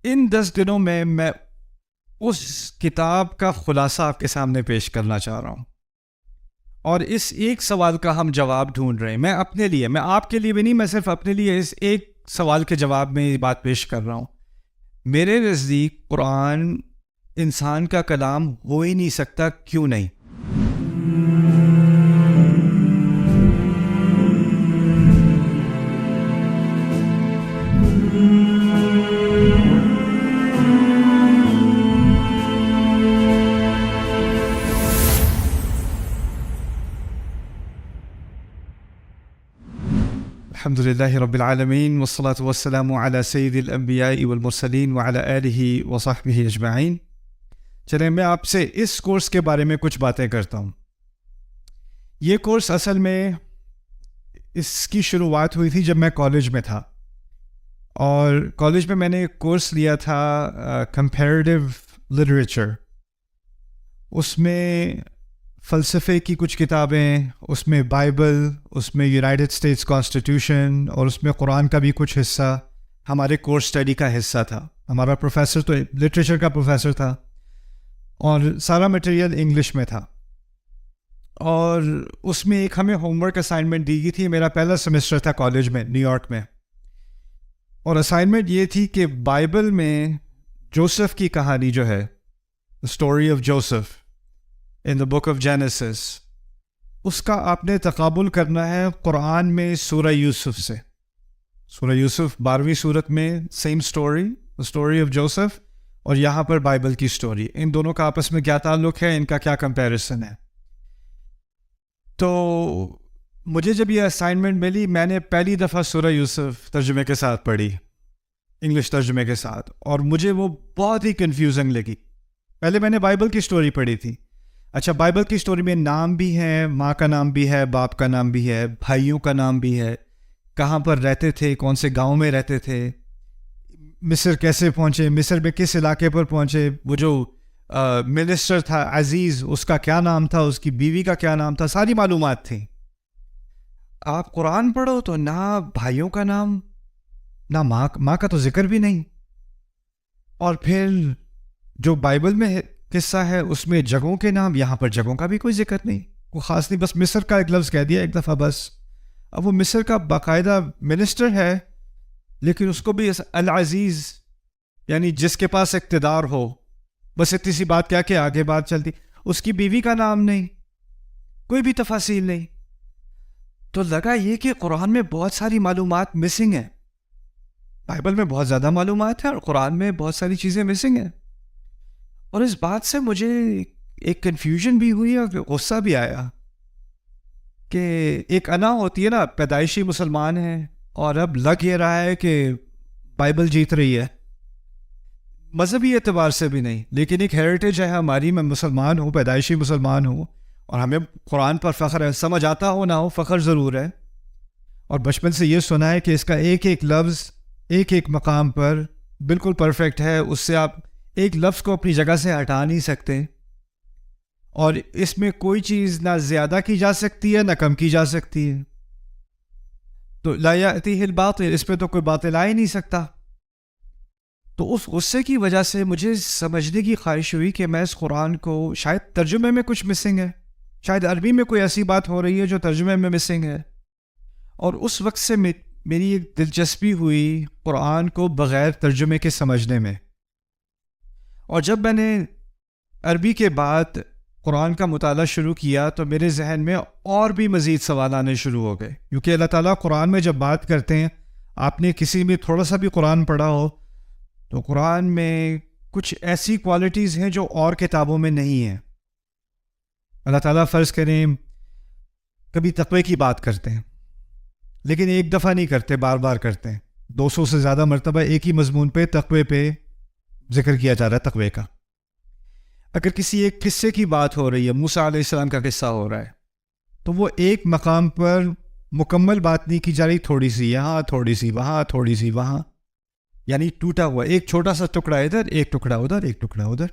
ان 10 دنوں میں اس کتاب کا خلاصہ آپ کے سامنے پیش کرنا چاہ رہا ہوں، اور اس ایک سوال کا ہم جواب ڈھونڈ رہے ہیں. میں اپنے لیے، میں آپ کے لیے بھی نہیں، میں صرف اپنے لیے اس ایک سوال کے جواب میں یہ بات پیش کر رہا ہوں. میرے نزدیک قرآن انسان کا کلام ہو ہی نہیں سکتا. کیوں نہیں؟ الحمد للہ رب العالمین والصلاة والسلام علی سید الانبیاء والمرسلین وعلی آلہ وصحبہ اجمعین. چلیں میں آپ سے اس کورس کے بارے میں کچھ باتیں کرتا ہوں. یہ کورس اصل میں اس کی شروعات ہوئی تھی جب میں کالج میں تھا، اور کالج میں نے ایک کورس لیا تھا کمپیریٹیو لٹریچر. اس میں فلسفے کی کچھ کتابیں، اس میں بائبل، اس میں یونائٹڈ اسٹیٹس کانسٹیٹیوشن، اور اس میں قرآن کا بھی کچھ حصہ ہمارے کورس اسٹڈی کا حصہ تھا. ہمارا پروفیسر تو لٹریچر کا پروفیسر تھا، اور سارا مٹیریل انگلش میں تھا. اور اس میں ایک ہمیں ہوم ورک اسائنمنٹ دی گئی تھی. میرا پہلا سیمسٹر تھا کالج میں، نیو یارک میں، اور اسائنمنٹ یہ تھی کہ بائبل میں جوسف کی کہانی جو ہے، story of Joseph in the book of Genesis, اس کا آپ نے تقابل کرنا ہے قرآن میں سورہ یوسف سے. سورہ یوسف 12ویں سورت میں سیم اسٹوری آف جوسف، اور یہاں پر بائبل کی اسٹوری. ان دونوں کا آپس میں کیا تعلق ہے، ان کا کیا کمپیریسن ہے. تو مجھے جب یہ اسائنمنٹ ملی، میں نے پہلی دفعہ سورہ یوسف ترجمے کے ساتھ پڑھی، انگلش ترجمے کے ساتھ، اور مجھے وہ بہت ہی کنفیوزنگ لگی. پہلے میں نے بائبل کی اسٹوری پڑھی تھی. اچھا، بائبل کی اسٹوری میں نام بھی ہے، ماں کا نام بھی ہے، باپ کا نام بھی ہے، بھائیوں کا نام بھی ہے، کہاں پر رہتے تھے، کون سے گاؤں میں رہتے تھے، مصر کیسے پہنچے، مصر میں کس علاقے پر پہنچے، وہ جو منسٹر تھا عزیز، اس کا کیا نام تھا، اس کی بیوی کا کیا نام تھا، ساری معلومات تھیں. آپ قرآن پڑھو تو نہ بھائیوں کا نام، نہ ماں کا تو ذکر بھی نہیں. اور پھر جو بائبل میں قصہ ہے اس میں جگہوں کے نام، یہاں پر جگہوں کا بھی کوئی ذکر نہیں، کوئی خاص نہیں، بس مصر کا ایک لفظ کہہ دیا ایک دفعہ بس. اب وہ مصر کا باقاعدہ منسٹر ہے، لیکن اس کو بھی العزیز، یعنی جس کے پاس اقتدار ہو، بس اتنی سی بات کیا کہ آگے بات چلتی. اس کی بیوی کا نام نہیں، کوئی بھی تفاصیل نہیں. تو لگا یہ کہ قرآن میں بہت ساری معلومات مسنگ ہیں. بائبل میں بہت زیادہ معلومات ہیں اور قرآن میں بہت ساری چیزیں مسنگ ہیں. اور اس بات سے مجھے ایک کنفیوژن بھی ہوئی اور غصہ بھی آیا کہ ایک انا ہوتی ہے نا، پیدائشی مسلمان ہے، اور اب لگ یہ رہا ہے کہ بائبل جیت رہی ہے. مذہبی اعتبار سے بھی نہیں، لیکن ایک ہیریٹیج ہے ہماری، میں مسلمان ہوں، پیدائشی مسلمان ہوں، اور ہمیں قرآن پر فخر ہے. سمجھ آتا ہو نہ ہو، فخر ضرور ہے. اور بچپن سے یہ سنا ہے کہ اس کا ایک ایک لفظ ایک ایک مقام پر بالکل پرفیکٹ ہے، اس سے آپ ایک لفظ کو اپنی جگہ سے ہٹا نہیں سکتے، اور اس میں کوئی چیز نہ زیادہ کی جا سکتی ہے نہ کم کی جا سکتی ہے. تو لا یأتیہ الباطل، اس پہ تو کوئی باطل آ ہی نہیں سکتا. تو اس غصے کی وجہ سے مجھے سمجھنے کی خواہش ہوئی کہ میں اس قرآن کو، شاید ترجمے میں کچھ مسنگ ہے، شاید عربی میں کوئی ایسی بات ہو رہی ہے جو ترجمے میں مسنگ ہے. اور اس وقت سے میری ایک دلچسپی ہوئی قرآن کو بغیر ترجمے کے سمجھنے میں. اور جب میں نے عربی کے بعد قرآن کا مطالعہ شروع کیا تو میرے ذہن میں اور بھی مزید سوال آنے شروع ہو گئے، کیونکہ اللہ تعالیٰ قرآن میں جب بات کرتے ہیں، آپ نے کسی میں تھوڑا سا بھی قرآن پڑھا ہو تو قرآن میں کچھ ایسی کوالٹیز ہیں جو اور کتابوں میں نہیں ہیں. اللہ تعالیٰ فرض کریں کبھی تقوی کی بات کرتے ہیں، لیکن ایک دفعہ نہیں کرتے، بار بار کرتے ہیں. 200 سے زیادہ مرتبہ ایک ہی مضمون پہ، تقوی پہ ذکر کیا جا رہا ہے، تقوی کا. اگر کسی ایک قصے کی بات ہو رہی ہے، موسیٰ علیہ السلام کا قصہ ہو رہا ہے، تو وہ ایک مقام پر مکمل بات نہیں کی جا رہی، تھوڑی سی یہاں، تھوڑی سی وہاں، تھوڑی سی وہاں، یعنی ٹوٹا ہوا ایک چھوٹا سا ٹکڑا ادھر، ایک ٹکڑا ادھر، ایک ٹکڑا ادھر.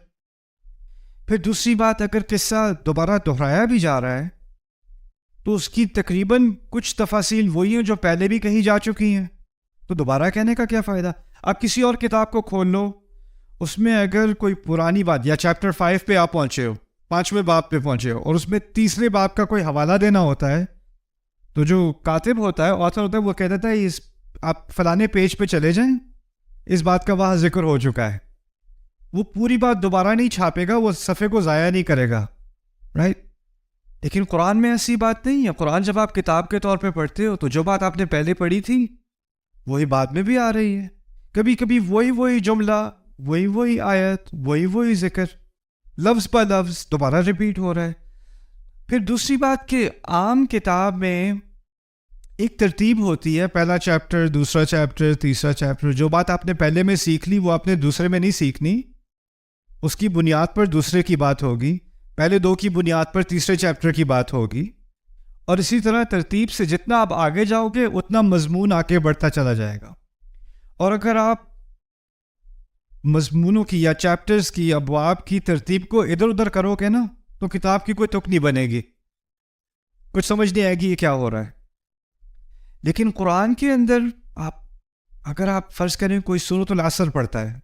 پھر دوسری بات، اگر قصہ دوبارہ دہرایا بھی جا رہا ہے تو اس کی تقریباً کچھ تفاصیل وہی ہیں جو پہلے بھی کہی جا چکی ہیں، تو دوبارہ کہنے کا کیا فائدہ. آپ کسی اور کتاب کو کھول لو، اس میں اگر کوئی پرانی بات یا چیپٹر 5 پہ آپ پہنچے ہو، 5ویں باب پہ پہنچے ہو، اور اس میں تیسرے باب کا کوئی حوالہ دینا ہوتا ہے، تو جو کاتب ہوتا ہے، آتھر ہوتا ہے، وہ کہہ دیتا ہے آپ فلانے پیج پہ چلے جائیں، اس بات کا وہاں ذکر ہو چکا ہے. وہ پوری بات دوبارہ نہیں چھاپے گا، وہ صفحے کو ضائع نہیں کرے گا، رائٹ؟ لیکن قرآن میں ایسی بات نہیں ہے. قرآن جب آپ کتاب کے طور پہ پڑھتے ہو تو جو بات آپ نے پہلے پڑھی تھی وہی بعد میں بھی آ رہی ہے. کبھی کبھی وہی جملہ، وہی آیت، وہی ذکر، لفظ پہ لفظ دوبارہ ریپیٹ ہو رہا ہے. پھر دوسری بات کہ عام کتاب میں ایک ترتیب ہوتی ہے، پہلا چیپٹر، دوسرا چیپٹر، تیسرا چیپٹر. جو بات آپ نے پہلے میں سیکھ لی وہ آپ نے دوسرے میں نہیں سیکھنی، اس کی بنیاد پر دوسرے کی بات ہوگی، پہلے 2 کی بنیاد پر تیسرے چیپٹر کی بات ہوگی. اور اسی طرح ترتیب سے جتنا آپ آگے جاؤ گے اتنا مضمون آگے بڑھتا چلا جائے گا. اور اگر آپ مضمونوں کی یا چیپٹرز کی، ابواب کی ترتیب کو ادھر ادھر کرو گے نا تو کتاب کی کوئی تک نہیں بنے گی، کچھ سمجھ نہیں آئے گی یہ کیا ہو رہا ہے. لیکن قرآن کے اندر اگر آپ فرض کریں کوئی سورۃ العصر پڑھتا ہے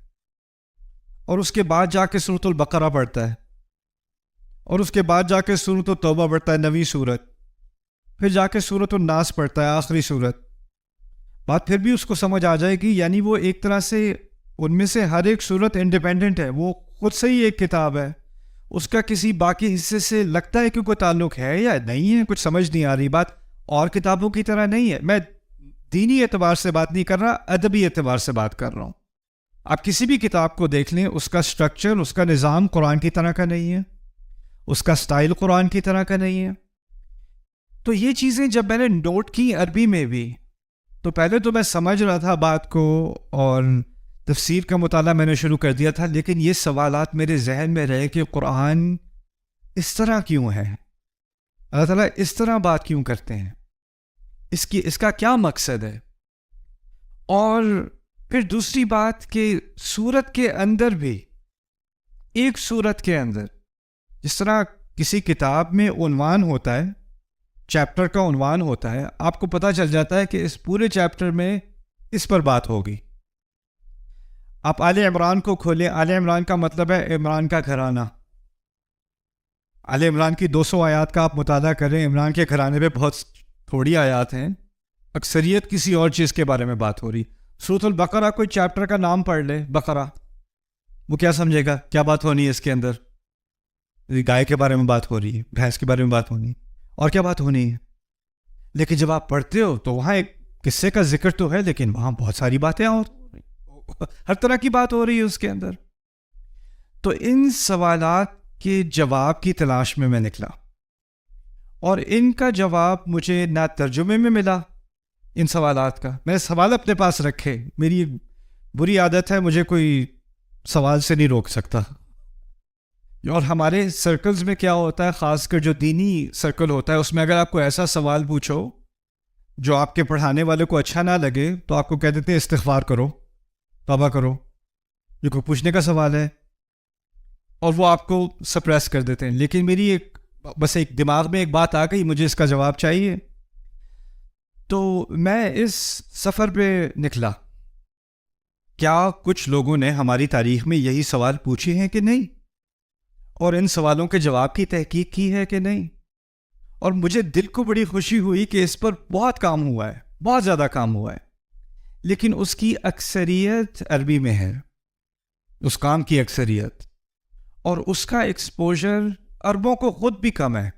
اور اس کے بعد جا کے سورۃ البقرہ پڑھتا ہے اور اس کے بعد جا کے سورۃ التوبہ پڑھتا ہے، 9ویں سورت، پھر جا کے سورۃ الناس پڑھتا ہے، آخری سورت، بات پھر بھی اس کو سمجھ آ جائے گی. یعنی وہ ایک طرح سے ان میں سے ہر ایک سورت انڈیپینڈنٹ ہے، وہ خود سے ہی ایک کتاب ہے، اس کا کسی باقی حصے سے لگتا ہے کہ کوئی تعلق ہے یا نہیں ہے، کچھ سمجھ نہیں آ رہی. بات اور کتابوں کی طرح نہیں ہے. میں دینی اعتبار سے بات نہیں کر رہا، ادبی اعتبار سے بات کر رہا ہوں. آپ کسی بھی کتاب کو دیکھ لیں، اس کا سٹرکچر، اس کا نظام قرآن کی طرح کا نہیں ہے، اس کا سٹائل قرآن کی طرح کا نہیں ہے. تو یہ چیزیں جب میں نے نوٹ کی عربی میں بھی، تو پہلے تو میں سمجھ رہا تھا بات کو اور تفسیر کا مطالعہ میں نے شروع کر دیا تھا، لیکن یہ سوالات میرے ذہن میں رہے کہ قرآن اس طرح کیوں ہے، اللہ تعالیٰ اس طرح بات کیوں کرتے ہیں، اس کا کیا مقصد ہے. اور پھر دوسری بات کہ سورت کے اندر بھی، ایک سورت کے اندر جس طرح کسی کتاب میں عنوان ہوتا ہے، چیپٹر کا عنوان ہوتا ہے، آپ کو پتہ چل جاتا ہے کہ اس پورے چیپٹر میں اس پر بات ہوگی. آپ آل عمران کو کھولیں، آل عمران کا مطلب ہے عمران کا گھرانہ. آل عمران کی 200 آیات کا آپ مطالعہ کریں، عمران کے گھرانے پہ بہت تھوڑی آیات ہیں، اکثریت کسی اور چیز کے بارے میں بات ہو رہی. سورۃ البقرہ کوئی چیپٹر کا نام پڑھ لے، بقرہ، وہ کیا سمجھے گا کیا بات ہونی ہے اس کے اندر؟ گائے کے بارے میں بات ہو رہی ہے، بھینس کے بارے میں بات ہونی ہے، اور کیا بات ہونی ہے. لیکن جب آپ پڑھتے ہو تو وہاں ایک قصے کا ذکر تو ہے، لیکن وہاں بہت ساری باتیں اور ہر طرح کی بات ہو رہی ہے اس کے اندر. تو ان سوالات کے جواب کی تلاش میں میں نکلا، اور ان کا جواب مجھے نہ ترجمے میں ملا ان سوالات کا. میں نے سوال اپنے پاس رکھے، میری بری عادت ہے، مجھے کوئی سوال سے نہیں روک سکتا. اور ہمارے سرکلز میں کیا ہوتا ہے، خاص کر جو دینی سرکل ہوتا ہے، اس میں اگر آپ کو ایسا سوال پوچھو جو آپ کے پڑھانے والے کو اچھا نہ لگے تو آپ کو کہہ دیتے ہیں استغفار کرو، توبہ کرو، یہ کوئی پوچھنے کا سوال ہے، اور وہ آپ کو سپریس کر دیتے ہیں. لیکن میری بس ایک دماغ میں ایک بات آ گئی، مجھے اس کا جواب چاہیے. تو میں اس سفر پہ نکلا، کیا کچھ لوگوں نے ہماری تاریخ میں یہی سوال پوچھے ہیں کہ نہیں، اور ان سوالوں کے جواب کی تحقیق کی ہے کہ نہیں. اور مجھے دل کو بڑی خوشی ہوئی کہ اس پر بہت کام ہوا ہے، بہت زیادہ کام ہوا ہے، لیکن اس کی اکثریت عربی میں ہے، اس کام کی اکثریت، اور اس کا ایکسپوجر عربوں کو خود بھی کم ہے.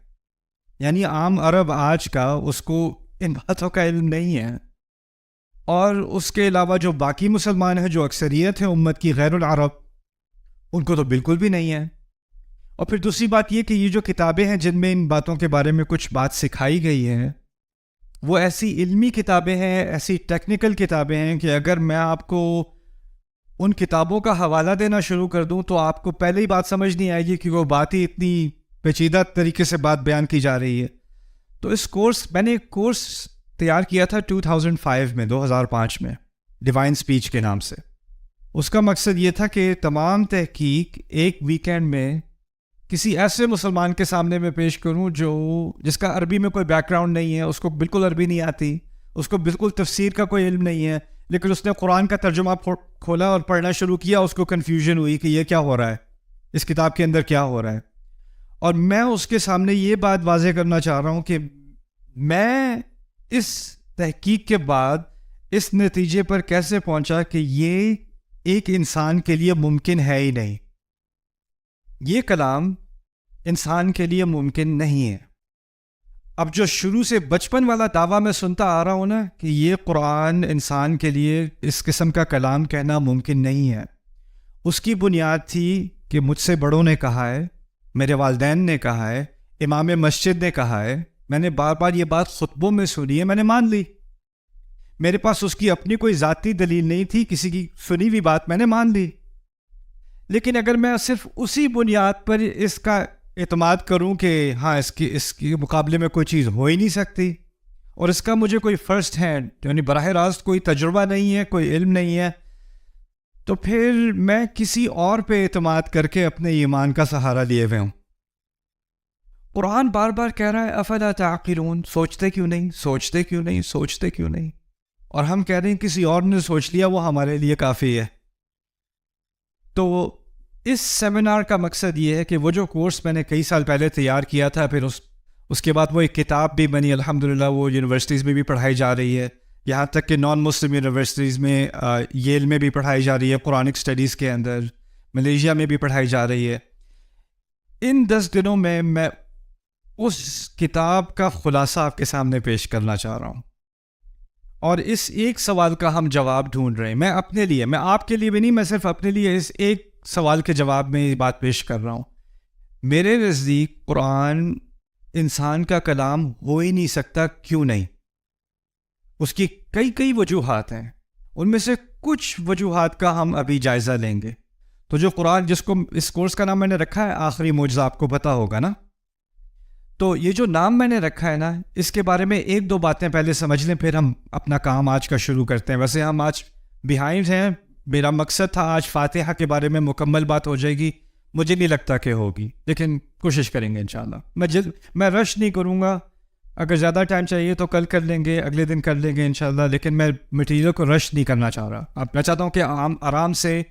یعنی عام عرب آج کا اس کو ان باتوں کا علم نہیں ہے. اور اس کے علاوہ جو باقی مسلمان ہیں، جو اکثریت ہے امت کی غیر العرب، ان کو تو بالکل بھی نہیں ہے. اور پھر دوسری بات یہ کہ یہ جو کتابیں ہیں جن میں ان باتوں کے بارے میں کچھ بات سکھائی گئی ہے، وہ ایسی علمی کتابیں ہیں، ایسی ٹیکنیکل کتابیں ہیں کہ اگر میں آپ کو ان کتابوں کا حوالہ دینا شروع کر دوں تو آپ کو پہلے ہی بات سمجھ نہیں آئے گی کہ وہ بات ہی اتنی پیچیدہ طریقے سے بات بیان کی جا رہی ہے. تو اس کورس، میں نے ایک کورس تیار کیا تھا 2005 میں، 2005 میں، ڈیوائن سپیچ کے نام سے. اس کا مقصد یہ تھا کہ تمام تحقیق ایک ویکینڈ میں کسی ایسے مسلمان کے سامنے میں پیش کروں جس کا عربی میں کوئی بیک گراؤنڈ نہیں ہے، اس کو بالکل عربی نہیں آتی، اس کو بالکل تفسیر کا کوئی علم نہیں ہے، لیکن اس نے قرآن کا ترجمہ کھولا اور پڑھنا شروع کیا، اس کو کنفیوژن ہوئی کہ یہ کیا ہو رہا ہے، اس کتاب کے اندر کیا ہو رہا ہے. اور میں اس کے سامنے یہ بات واضح کرنا چاہ رہا ہوں کہ میں اس تحقیق کے بعد اس نتیجے پر کیسے پہنچا کہ یہ ایک انسان کے لیے ممکن ہے ہی نہیں. یہ کلام انسان کے لیے ممکن نہیں ہے. اب جو شروع سے بچپن والا دعویٰ میں سنتا آ رہا ہوں نا کہ یہ قرآن انسان کے لیے اس قسم کا کلام کہنا ممکن نہیں ہے، اس کی بنیاد تھی کہ مجھ سے بڑوں نے کہا ہے، میرے والدین نے کہا ہے، امام مسجد نے کہا ہے، میں نے بار بار یہ بات خطبوں میں سنی ہے، میں نے مان لی. میرے پاس اس کی اپنی کوئی ذاتی دلیل نہیں تھی، کسی کی سنی ہوئی بات میں نے مان لی. لیکن اگر میں صرف اسی بنیاد پر اس کا اعتماد کروں کہ ہاں اس کے مقابلے میں کوئی چیز ہو ہی نہیں سکتی، اور اس کا مجھے کوئی فرسٹ ہینڈ یعنی براہ راست کوئی تجربہ نہیں ہے، کوئی علم نہیں ہے، تو پھر میں کسی اور پہ اعتماد کر کے اپنے ایمان کا سہارا لیے ہوئے ہوں. قرآن بار بار کہہ رہا ہے افلا تعقلون، سوچتے کیوں نہیں، سوچتے کیوں نہیں، سوچتے کیوں نہیں. اور ہم کہہ رہے ہیں کسی اور نے سوچ لیا وہ ہمارے لیے کافی ہے. تو اس سیمینار کا مقصد یہ ہے کہ وہ جو کورس میں نے کئی سال پہلے تیار کیا تھا، پھر اس کے بعد وہ ایک کتاب بھی بنی، الحمدللہ وہ یونیورسٹیز میں بھی پڑھائی جا رہی ہے، یہاں تک کہ نان مسلم یونیورسٹیز میں ییل میں بھی پڑھائی جا رہی ہے، قرآنک اسٹڈیز کے اندر ملیشیا میں بھی پڑھائی جا رہی ہے. ان 10 دنوں میں اس کتاب کا خلاصہ آپ کے سامنے پیش کرنا چاہ رہا ہوں، اور اس ایک سوال کا ہم جواب ڈھونڈ رہے ہیں. میں اپنے لیے، میں آپ کے لیے بھی نہیں، میں صرف اپنے لیے اس ایک سوال کے جواب میں یہ بات پیش کر رہا ہوں. میرے نزدیک قرآن انسان کا کلام ہو ہی نہیں سکتا. کیوں نہیں؟ اس کی کئی وجوہات ہیں، ان میں سے کچھ وجوہات کا ہم ابھی جائزہ لیں گے. تو جو قرآن، جس کو اس کورس کا نام میں نے رکھا ہے آخری معجزہ، آپ کو پتا ہوگا نا، تو یہ جو نام میں نے رکھا ہے نا، اس کے بارے میں ایک دو باتیں پہلے سمجھ لیں، پھر ہم اپنا کام آج کا شروع کرتے ہیں. ویسے ہم آج بیہائنڈ ہیں، میرا مقصد تھا آج فاتحہ کے بارے میں مکمل بات ہو جائے گی، مجھے نہیں لگتا کہ ہوگی، لیکن کوشش کریں گے انشاءاللہ. میں رش نہیں کروں گا، اگر زیادہ ٹائم چاہیے تو کل کر لیں گے، اگلے دن کر لیں گے انشاءاللہ، لیکن میں مٹیریل کو رش نہیں کرنا چاہ رہا. اب میں چاہتا ہوں کہ آرام سے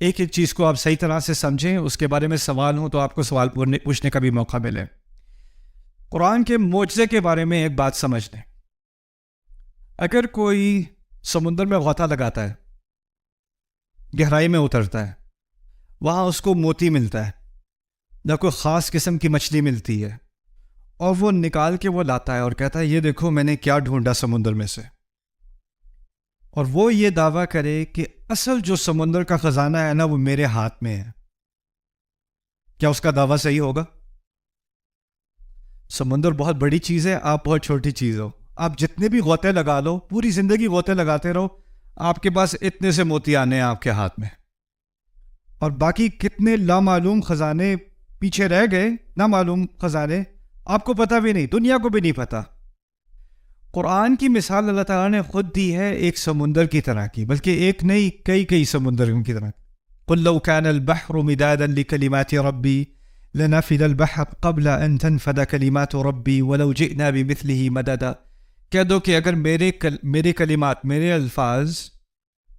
ایک چیز کو آپ صحیح طرح سے سمجھیں، اس کے بارے میں سوال ہوں تو آپ کو سوال پوچھنے کا بھی موقع ملے. قرآن کے معجزے کے بارے میں ایک بات سمجھ لیں. اگر کوئی سمندر میں غوطہ لگاتا ہے، گہرائی میں اترتا ہے، وہاں اس کو موتی ملتا ہے یا کوئی خاص قسم کی مچھلی ملتی ہے، اور وہ نکال کے وہ لاتا ہے اور کہتا ہے یہ دیکھو میں نے کیا ڈھونڈا سمندر میں سے، اور وہ یہ دعویٰ کرے کہ اصل جو سمندر کا خزانہ ہے نا وہ میرے ہاتھ میں ہے، کیا اس کا دعویٰ صحیح ہوگا؟ سمندر بہت بڑی چیز ہے، آپ بہت چھوٹی چیز ہو. آپ جتنے بھی غوطے لگا لو، پوری زندگی غوطے لگاتے رہو، آپ کے پاس اتنے سے موتی آنے ہیں آپ کے ہاتھ میں، اور باقی کتنے لامعلوم خزانے پیچھے رہ گئے، نامعلوم خزانے آپ کو پتہ بھی نہیں، دنیا کو بھی نہیں پتہ. قرآن کی مثال اللہ تعالیٰ نے خود دی ہے ایک سمندر کی طرح کی، بلکہ ایک نہیں کئی سمندر کی طرح. قُلْ لَوْ كَانَ الْبَحْرُ مِدَادًا لِكَلِمَاتِ رَبِّي لَنَفِدَ الْبَحْرُ قَبْلَ أَن تَنْفَدَ كَلِمَاتُ رَبِّي وَلَوْ جِئْنَا بِمِثْلِهِ مَدَدًا. کہہ دو کہ اگر میرے کلمات، میرے الفاظ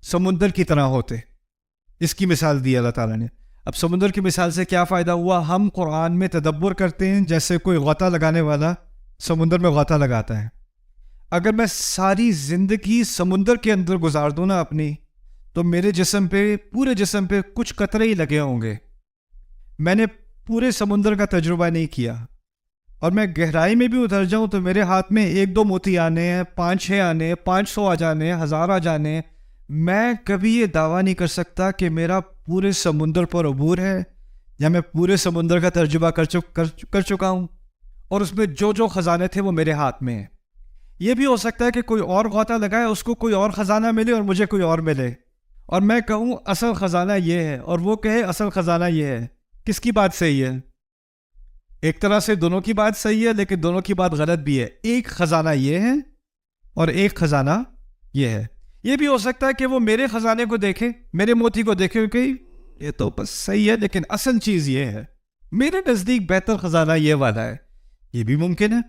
سمندر کی طرح ہوتے. اس کی مثال دی اللہ تعالیٰ نے. اب سمندر کی مثال سے کیا فائدہ ہوا؟ ہم قرآن میں تدبر کرتے ہیں جیسے کوئی غوطہ لگانے والا سمندر میں غوطہ لگاتا ہے. اگر میں ساری زندگی سمندر کے اندر گزار دوں نا اپنی، تو میرے جسم پہ، پورے جسم پہ کچھ قطرے ہی لگے ہوں گے. میں نے پورے سمندر کا تجربہ نہیں کیا، اور میں گہرائی میں بھی اتر جاؤں تو میرے ہاتھ میں 1-2 موتی آنے ہیں، 5-6 آنے ہیں، 500 آ جانے ہیں، 1000 آ جانے ہیں. میں کبھی یہ دعویٰ نہیں کر سکتا کہ میرا پورے سمندر پر عبور ہے، یا میں پورے سمندر کا تجربہ کر چکا ہوں، اور اس میں جو خزانے تھے وہ میرے ہاتھ میں ہیں. یہ بھی ہو سکتا ہے کہ کوئی اور غوطہ لگائے، اس کو کوئی اور خزانہ ملے اور مجھے کوئی اور ملے، اور میں کہوں اصل خزانہ یہ ہے، اور وہ کہے اصل خزانہ یہ ہے. کس کی بات صحیح ہے؟ ایک طرح سے دونوں کی بات صحیح ہے، لیکن دونوں کی بات غلط بھی ہے. ایک خزانہ یہ ہے اور ایک خزانہ یہ ہے. یہ بھی ہو سکتا ہے کہ وہ میرے خزانے کو دیکھے، میرے موتی کو دیکھے کہ یہ تو بس صحیح ہے، لیکن اصل چیز یہ ہے، میرے نزدیک بہتر خزانہ یہ والا ہے. یہ بھی ممکن ہے،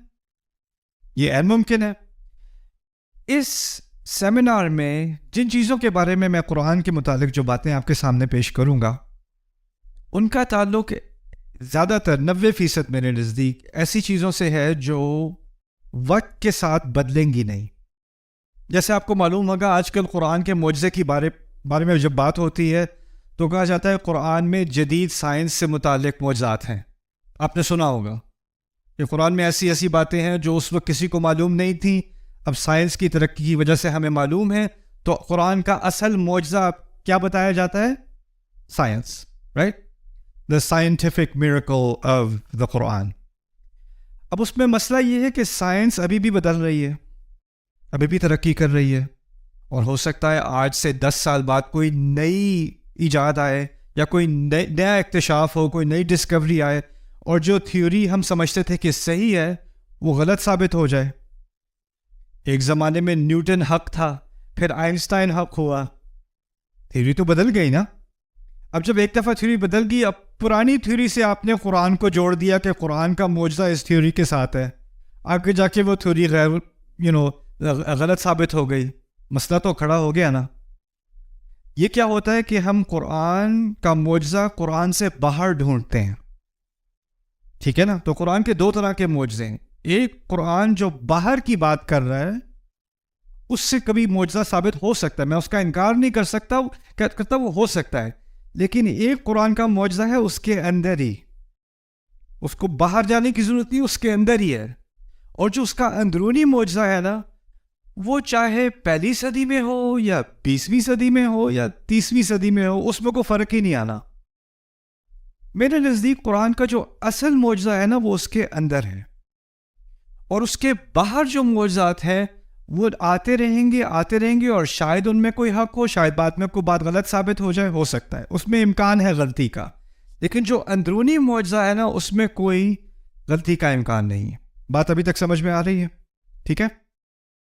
یہ عین ممکن ہے. اس سیمینار میں جن چیزوں کے بارے میں قرآن کے متعلق جو باتیں آپ کے سامنے پیش کروں گا ان کا تعلق زیادہ تر 90% میرے نزدیک ایسی چیزوں سے ہے جو وقت کے ساتھ بدلیں گی نہیں. جیسے آپ کو معلوم ہوگا آج کل قرآن کے معجزے کی بارے میں جب بات ہوتی ہے تو کہا جاتا ہے قرآن میں جدید سائنس سے متعلق معجزات ہیں. آپ نے سنا ہوگا کہ قرآن میں ایسی ایسی باتیں ہیں جو اس وقت کسی کو معلوم نہیں تھیں، اب سائنس کی ترقی کی وجہ سے ہمیں معلوم ہے. تو قرآن کا اصل معجزہ کیا بتایا جاتا ہے؟ Science, right? The scientific miracle of the Quran. اب اس میں مسئلہ یہ ہے کہ سائنس ابھی بھی بدل رہی ہے، ابھی بھی ترقی کر رہی ہے، اور ہو سکتا ہے آج سے 10 سال بعد کوئی نئی ایجاد آئے یا کوئی نیا اکتشاف ہو، کوئی نئی ڈسکوری آئے، اور جو تھیوری ہم سمجھتے تھے کہ صحیح ہے وہ غلط ثابت ہو جائے. ایک زمانے میں نیوٹن حق تھا، پھر آئنسٹائن حق ہوا. تھیوری تو بدل گئی نا. اب جب ایک دفعہ تھیوری بدل گئی، اب پرانی تھیوری سے آپ نے قرآن کو جوڑ دیا کہ قرآن کا معجزہ اس تھیوری کے ساتھ ہے، آگے جا کے وہ تھیوری غلط ثابت ہو گئی. مسئلہ تو کھڑا ہو گیا نا. یہ کیا ہوتا ہے کہ ہم قرآن کا معجزہ قرآن سے باہر ڈھونڈتے ہیں، ٹھیک ہے نا. تو قرآن کے 2 طرح کے معجزے ہیں. ایک قرآن جو باہر کی بات کر رہا ہے، اس سے کبھی معجزہ ثابت ہو سکتا ہے، میں اس کا انکار نہیں کر سکتا، کرتا وہ ہو سکتا ہے. لیکن ایک قرآن کا معجزہ ہے اس کے اندر ہی، اس کو باہر جانے کی ضرورت نہیں، اس کے اندر ہی ہے. اور جو اس کا اندرونی معجزہ ہے نا، وہ چاہے 1 صدی میں ہو یا 20ویں صدی میں ہو یا 30ویں صدی میں ہو، اس میں کوئی فرق ہی نہیں آنا. میرے نزدیک قرآن کا جو اصل معجزہ ہے نا وہ اس کے اندر ہے، اور اس کے باہر جو معجزات ہیں وہ آتے رہیں گے، اور شاید ان میں کوئی حق ہو، شاید بعد میں کوئی بات غلط ثابت ہو جائے، ہو سکتا ہے اس میں امکان ہے غلطی کا. لیکن جو اندرونی معجزہ ہے نا اس میں کوئی غلطی کا امکان نہیں ہے. بات ابھی تک سمجھ میں آ رہی ہے؟ ٹھیک ہے.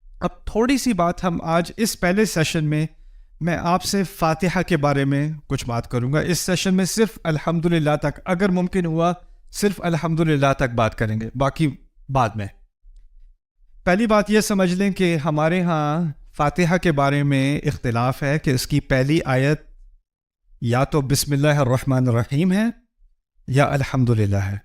اب تھوڑی سی بات ہم آج اس پہلے سیشن میں آپ سے فاتحہ کے بارے میں کچھ بات کروں گا. اس سیشن میں صرف الحمدللہ تک، اگر ممکن ہوا صرف الحمدللہ تک بات کریں گے، باقی بعد میں. پہلی بات یہ سمجھ لیں کہ ہمارے ہاں فاتحہ کے بارے میں اختلاف ہے کہ اس کی پہلی آیت یا تو بسم اللہ الرحمن الرحیم ہے یا الحمدللہ ہے.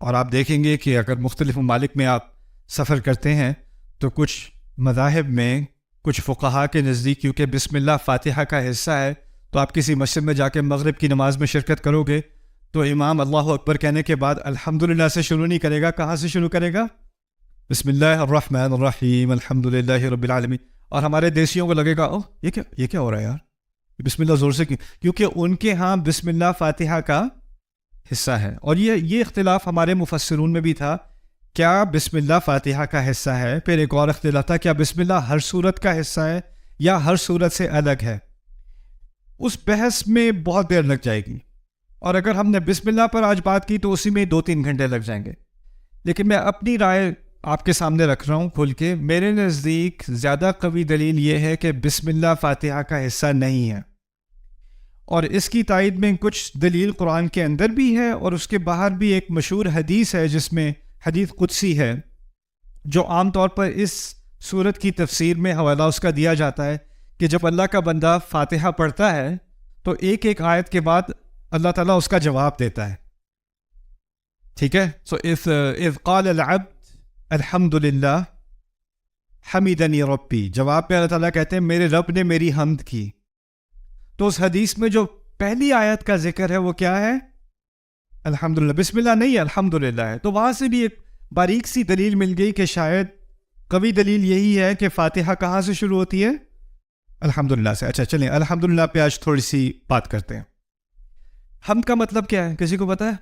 اور آپ دیکھیں گے کہ اگر مختلف ممالک میں آپ سفر کرتے ہیں تو کچھ مذاہب میں، کچھ فقہا کے نزدیک کیونکہ بسم اللہ فاتحہ کا حصہ ہے، تو آپ کسی مسجد میں جا کے مغرب کی نماز میں شرکت کرو گے تو امام اللہ اکبر کہنے کے بعد الحمدللہ سے شروع نہیں کرے گا. کہاں سے شروع کرے گا؟ بسم اللہ الرحمن الرحیم الحمدللہ رب العالمین. اور ہمارے دیسیوں کو لگے گا اوہ یہ کیا ہو رہا ہے یار، بسم اللہ زور سے کیونکہ ان کے ہاں بسم اللہ فاتحہ کا حصہ ہے. اور یہ اختلاف ہمارے مفسرون میں بھی تھا، کیا بسم اللہ فاتحہ کا حصہ ہے؟ پھر ایک اور اختلاف تھا، کیا بسم اللہ ہر سورت کا حصہ ہے یا ہر سورت سے الگ ہے؟ اس بحث میں بہت دیر لگ جائے گی، اور اگر ہم نے بسم اللہ پر آج بات کی تو اسی میں 2-3 گھنٹے لگ جائیں گے. لیکن میں اپنی رائے آپ کے سامنے رکھ رہا ہوں کھل کے. میرے نزدیک زیادہ قوی دلیل یہ ہے کہ بسم اللہ فاتحہ کا حصہ نہیں ہے، اور اس کی تائید میں کچھ دلیل قرآن کے اندر بھی ہے، اور اس کے باہر بھی ایک مشہور حدیث ہے جس میں حدیث قدسی ہے، جو عام طور پر اس سورت کی تفسیر میں حوالہ اس کا دیا جاتا ہے کہ جب اللہ کا بندہ فاتحہ پڑھتا ہے تو ایک ایک آیت کے بعد اللہ تعالیٰ اس کا جواب دیتا ہے. ٹھیک ہے. سو اذ قال العبد الحمدللہ حمیدنی ربی، جواب پہ اللہ تعالیٰ کہتے ہیں میرے رب نے میری حمد کی. تو اس حدیث میں جو پہلی آیت کا ذکر ہے وہ کیا ہے؟ الحمدللہ. بسم اللہ نہیں ہے، الحمدللہ ہے. تو وہاں سے بھی ایک باریک سی دلیل مل گئی کہ شاید قوی دلیل یہی ہے کہ فاتحہ کہاں سے شروع ہوتی ہے؟ الحمدللہ سے. اچھا چلیں الحمدللہ پہ آج تھوڑی سی بات کرتے ہیں. حمد کا مطلب کیا ہے؟ کسی کو پتہ ہے؟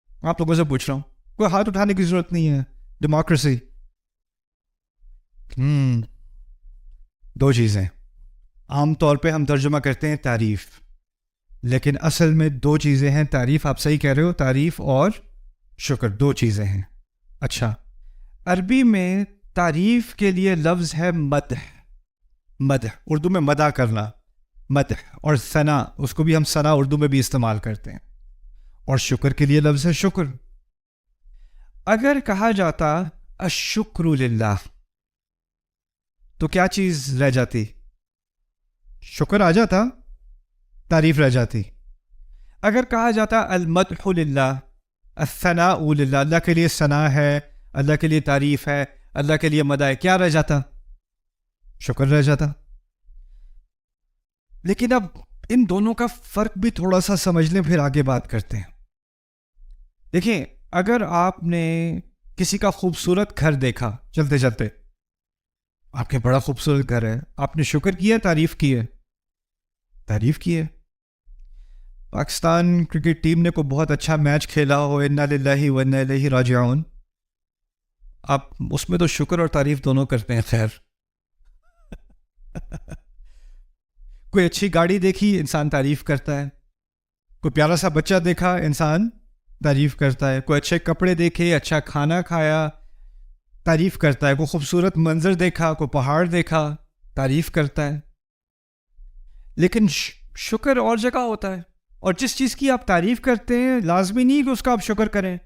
آپ لوگوں سے پوچھ رہا ہوں، کوئی ہاتھ اٹھانے کی ضرورت نہیں ہے. ڈیموکریسی. 2 چیزیں عام طور پہ ہم ترجمہ کرتے ہیں تعریف، لیکن اصل میں 2 چیزیں ہیں. تعریف، آپ صحیح کہہ رہے ہو، تعریف اور شکر 2 چیزیں ہیں. اچھا، عربی میں تعریف کے لیے لفظ ہے مدح. مدح اردو میں مدح کرنا، مدح. اور ثنا، اس کو بھی ہم ثنا اردو میں بھی استعمال کرتے ہیں. اور شکر کے لیے لفظ ہے شکر. اگر کہا جاتا الشکر للہ تو کیا چیز رہ جاتی؟ شکر آ جاتا، تعریف رہ جاتی. اگر کہا جاتا المدح للہ، الثناء للہ، اللہ کے لیے ثنا ہے، اللہ کے لیے تعریف ہے، اللہ کے لیے مدح ہے، کیا رہ جاتا؟ شکر رہ جاتا. لیکن اب ان دونوں کا فرق بھی تھوڑا سا سمجھ لیں، پھر آگے بات کرتے ہیں. دیکھیں، اگر آپ نے کسی کا خوبصورت گھر دیکھا چلتے چلتے، آپ کے بڑا خوبصورت گھر ہے، آپ نے شکر کیا، تعریف کی ہے؟ تعریف کی ہے. پاکستان کرکٹ ٹیم نے کوئی بہت اچھا میچ کھیلا ہو، انا للہ و انا الیہ راجعون، آپ اس میں تو شکر اور تعریف دونوں کرتے ہیں. خیر، کوئی اچھی گاڑی دیکھی، انسان تعریف کرتا ہے. کوئی پیارا سا بچہ دیکھا، انسان تعریف کرتا ہے. کوئی اچھے کپڑے دیکھے، اچھا کھانا کھایا، تعریف کرتا ہے. کوئی خوبصورت منظر دیکھا، کوئی پہاڑ دیکھا، تعریف کرتا ہے. لیکن شکر اور جگہ ہوتا ہے، اور جس چیز کی آپ تعریف کرتے ہیں لازمی نہیں کہ اس کا آپ شکر کریں.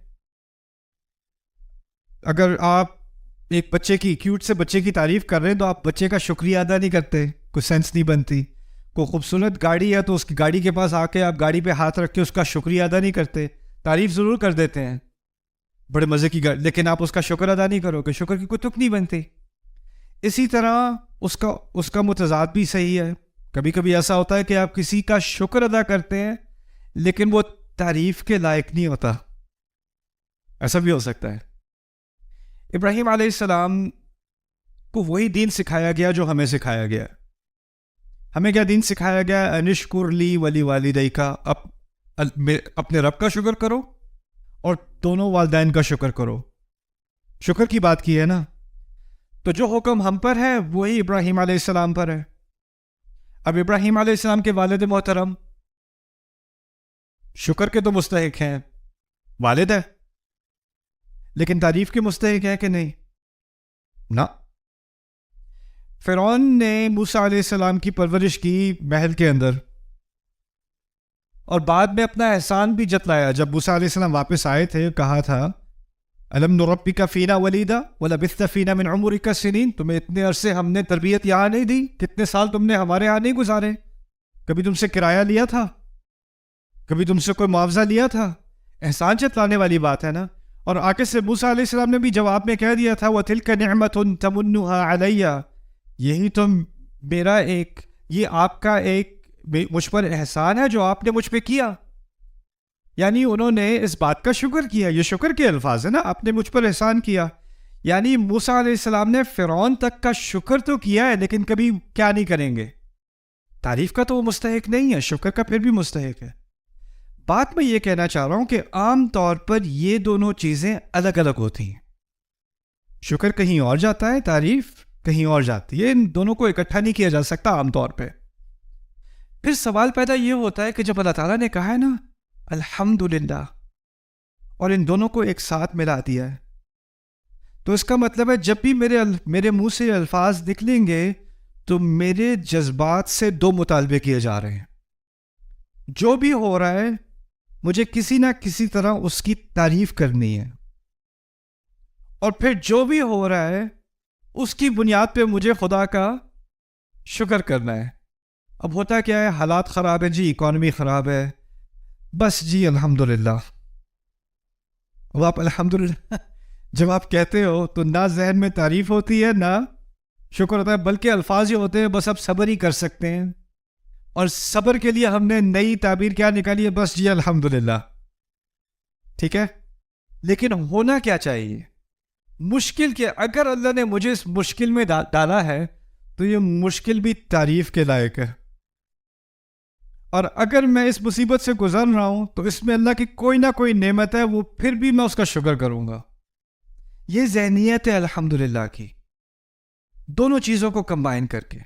اگر آپ ایک بچے کی، کیوٹ سے بچے کی تعریف کر رہے ہیں، تو آپ بچے کا شکریہ ادا نہیں کرتے، کوئی سینس نہیں بنتی. کوئی خوبصورت گاڑی ہے تو اس کی گاڑی کے پاس آ کے آپ گاڑی پہ ہاتھ رکھ کے اس کا شکریہ ادا نہیں کرتے، تعریف ضرور کر دیتے ہیں، بڑے مزے کی گاڑی، لیکن آپ اس کا شکر ادا نہیں کرو گے، شکر کی کوئی تک نہیں بنتی. اسی طرح اس کا متضاد بھی صحیح ہے. کبھی کبھی ایسا ہوتا ہے کہ آپ کسی کا شکر ادا کرتے ہیں لیکن وہ تعریف کے لائق نہیں ہوتا. ایسا بھی ہو سکتا ہے. ابراہیم علیہ السلام کو وہی دین سکھایا گیا جو ہمیں سکھایا گیا. ہمیں کیا دین سکھایا گیا؟ انشکر لی ولی والدیک، اپنے رب کا شکر کرو اور دونوں والدین کا شکر کرو. شکر کی بات کی ہے نا. تو جو حکم ہم پر ہے وہی ابراہیم علیہ السلام پر ہے. اب ابراہیم علیہ السلام کے والد محترم شکر کے تو مستحق ہیں، والد ہے، لیکن تعریف کے مستحق ہیں کہ نہیں؟ نہ. فرعون نے موسیٰ علیہ السلام کی پرورش کی محل کے اندر، اور بعد میں اپنا احسان بھی جتلایا. جب موسیٰ علیہ السلام واپس آئے تھے، کہا تھا الم نربک فینا ولیدا ولبثت فینا من عمرک سنین، تمہیں اتنے عرصے ہم نے تربیت یہاں نہیں دی، کتنے سال تم نے ہمارے یہاں نہیں گزارے، کبھی تم سے کرایہ لیا تھا، کبھی تم سے کوئی معاوضہ لیا تھا؟ احسان جتلانے والی بات ہے نا. اور آگے سے موسیٰ علیہ السلام نے بھی جواب میں کہہ دیا تھا وَتِلْكَ نِعْمَةٌ تَمُنُّهَا عَلَيَّ، یہی تو میرا یہ آپ کا مجھ پر احسان ہے جو آپ نے مجھ پہ کیا. یعنی انہوں نے اس بات کا شکر کیا. یہ شکر کے الفاظ ہے نا، آپ نے مجھ پر احسان کیا. یعنی موسیٰ علیہ السلام نے فرعون تک کا شکر تو کیا ہے، لیکن کبھی کیا نہیں کریں گے؟ تعریف کا تو وہ مستحق نہیں ہے، شکر کا پھر بھی مستحق ہے. بات میں یہ کہنا چاہ رہا ہوں کہ عام طور پر یہ دونوں چیزیں الگ الگ ہوتی ہیں. شکر کہیں اور جاتا ہے، تعریف کہیں اور جاتی ہے. ان دونوں کو اکٹھا نہیں کیا جا سکتا عام طور پہ. پھر سوال پیدا یہ ہوتا ہے کہ جب اللہ تعالیٰ نے کہا ہے نا الحمدللہ، اور ان دونوں کو ایک ساتھ ملا دیا ہے، تو اس کا مطلب ہے جب بھی میرے منہ سے الفاظ نکلیں گے تو میرے جذبات سے دو مطالبے کیے جا رہے ہیں. جو بھی ہو رہا ہے مجھے کسی نہ کسی طرح اس کی تعریف کرنی ہے، اور پھر جو بھی ہو رہا ہے اس کی بنیاد پہ مجھے خدا کا شکر کرنا ہے. اب ہوتا کیا ہے، حالات خراب ہیں جی، اکانومی خراب ہے، بس جی الحمدللہ. اب آپ الحمدللہ جب آپ کہتے ہو تو نہ ذہن میں تعریف ہوتی ہے نہ شکر ہوتا ہے، بلکہ الفاظ ہی ہوتے ہیں بس اب صبر ہی کر سکتے ہیں. اور صبر کے لیے ہم نے نئی تعبیر کیا نکالی ہے؟ بس جی الحمدللہ. ٹھیک ہے، لیکن ہونا کیا چاہیے؟ مشکل کے اگر اللہ نے مجھے اس مشکل میں ڈالا ہے تو یہ مشکل بھی تعریف کے لائق ہے. اور اگر میں اس مصیبت سے گزر رہا ہوں تو اس میں اللہ کی کوئی نہ کوئی نعمت ہے، وہ پھر بھی میں اس کا شکر کروں گا. یہ ذہنیت ہے الحمدللہ کی، دونوں چیزوں کو کمبائن کر کے.